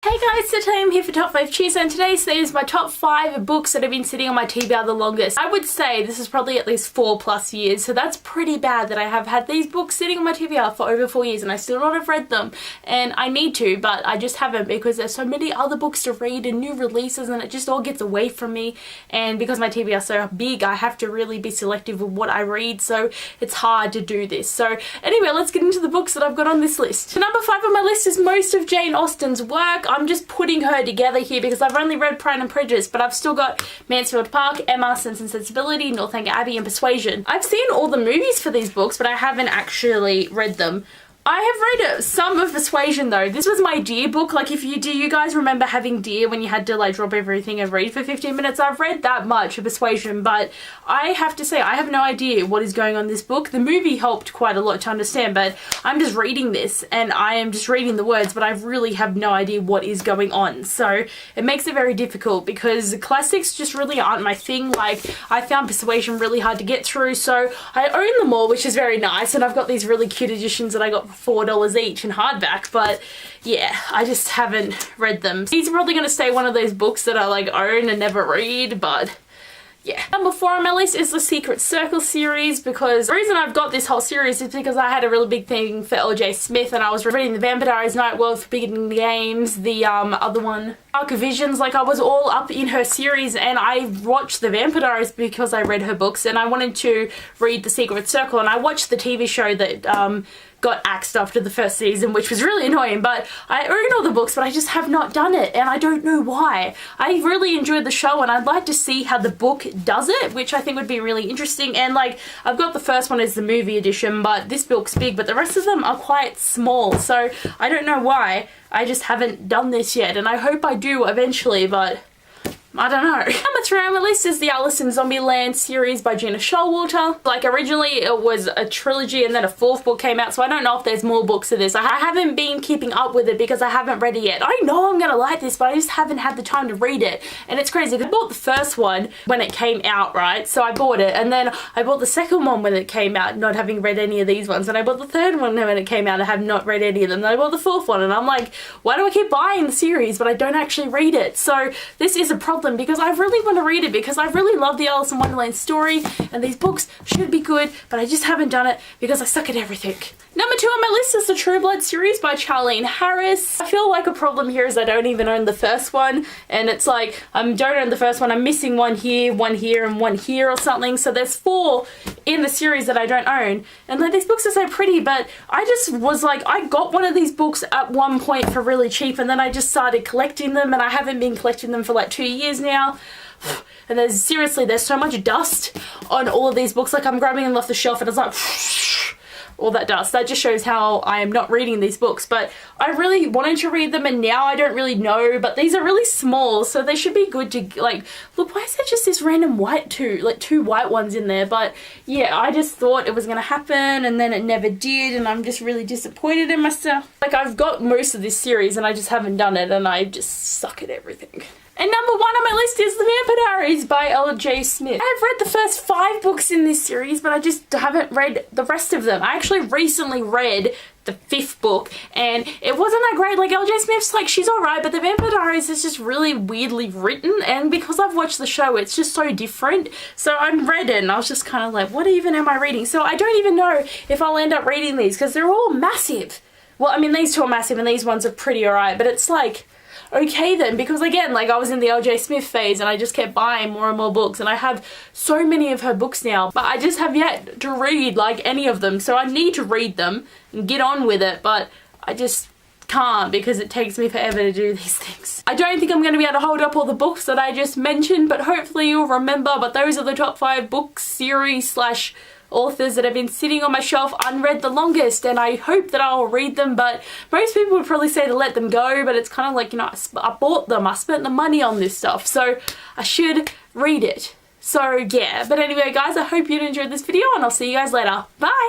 Hey guys, so today I'm here for Top 5 Tuesday, and today is my top 5 books that have been sitting on my TBR the longest. I would say this is probably at least 4+ years, so that's pretty bad that I have had these books sitting on my TBR for over 4 years and I still not have read them. And I need to, but I just haven't because there's so many other books to read and new releases and it just all gets away from me. And because my TBR is so big, I have to really be selective with what I read, so it's hard to do this. So anyway, let's get into the books that I've got on this list. So number 5 on my list is most of Jane Austen's work. I'm just putting her together here because I've only read Pride and Prejudice, but I've still got Mansfield Park, Emma, Sense and Sensibility, Northanger Abbey and Persuasion. I've seen all the movies for these books, but I haven't actually read them. I have read some of Persuasion though. This was my Dear book. Like, do you guys remember having Dear when you had to like drop everything and read for 15 minutes? I've read that much of Persuasion, but I have to say I have no idea what is going on in this book. The movie helped quite a lot to understand, but I'm just reading this and I am just reading the words, but I really have no idea what is going on. So it makes it very difficult because classics just really aren't my thing. Like, I found Persuasion really hard to get through, so I own them all, which is very nice, and I've got these really cute editions that I got for $4 each in hardback, but yeah, I just haven't read them. These are probably going to stay one of those books that I like own and never read, but yeah. Number 4 on my list is the Secret Circle series, because the reason I've got this whole series is because I had a really big thing for L.J. Smith and I was reading the Vampire Diaries, Night World, Forbidden Games, the other one, Dark Visions. Like, I was all up in her series and I watched the Vampire Diaries because I read her books and I wanted to read the Secret Circle, and I watched the TV show that got axed after the first season, which was really annoying, but I own all the books, but I just have not done it and I don't know why. I really enjoyed the show and I'd like to see how the book does it, which I think would be really interesting. And like, I've got the first one as the movie edition, but this book's big, but the rest of them are quite small, so I don't know why. I just haven't done this yet and I hope I do eventually, but I don't know. Number 3 on the list is the Alison Zombieland series by Gina Showalter. Like, originally it was a trilogy and then a 4th book came out, so I don't know if there's more books of this. I haven't been keeping up with it because I haven't read it yet. I know I'm gonna like this, but I just haven't had the time to read it. And it's crazy, I bought the first one when it came out, right? So I bought it, and then I bought the second one when it came out, not having read any of these ones. And I bought the third one when it came out, I have not read any of them. Then I bought the 4th one, and I'm like, why do I keep buying the series but I don't actually read it? So this is a problem because I really want to read it because I really love the Alice in Wonderland story and these books should be good, but I just haven't done it because I suck at everything. Number 2 on my list is the True Blood series by Charlene Harris. I feel like a problem here is I don't even own the first one, and it's like I don't own the first one, I'm missing one here and one here or something, so there's 4 in the series that I don't own. And like, these books are so pretty, but I just was like, I got one of these books at one point for really cheap and then I just started collecting them and I haven't been collecting them for like 2 years now. And there's so much dust on all of these books. Like, I'm grabbing them off the shelf and it's like all that dust. That just shows how I am not reading these books, but I really wanted to read them and now I don't really know. But these are really small, so they should be good to, like, look, why is there just this random white two white ones in there? But yeah, I just thought it was gonna happen and then it never did, and I'm just really disappointed in myself. Like, I've got most of this series and I just haven't done it and I just suck at everything. And number 1 on my list is The Vampire Diaries by L.J. Smith. I've read the first 5 books in this series, but I just haven't read the rest of them. I actually recently read the 5th book and it wasn't that great. Like, L.J. Smith's like, she's alright, but The Vampire Diaries is just really weirdly written, and because I've watched the show, it's just so different. So I read it and I was just kind of like, what even am I reading? So I don't even know if I'll end up reading these because they're all massive. Well, I mean, these 2 are massive and these ones are pretty alright, but it's like, okay then, because again, like, I was in the L.J. Smith phase and I just kept buying more and more books and I have so many of her books now, but I just have yet to read like any of them, so I need to read them and get on with it, but I just can't because it takes me forever to do these things. I don't think I'm going to be able to hold up all the books that I just mentioned, but hopefully you'll remember. But those are the top 5 book series slash authors that have been sitting on my shelf unread the longest, and I hope that I'll read them. But most people would probably say to let them go, but it's kind of like, you know, I bought them, I spent the money on this stuff, so I should read it. So yeah, but anyway guys, I hope you enjoyed this video and I'll see you guys later. Bye!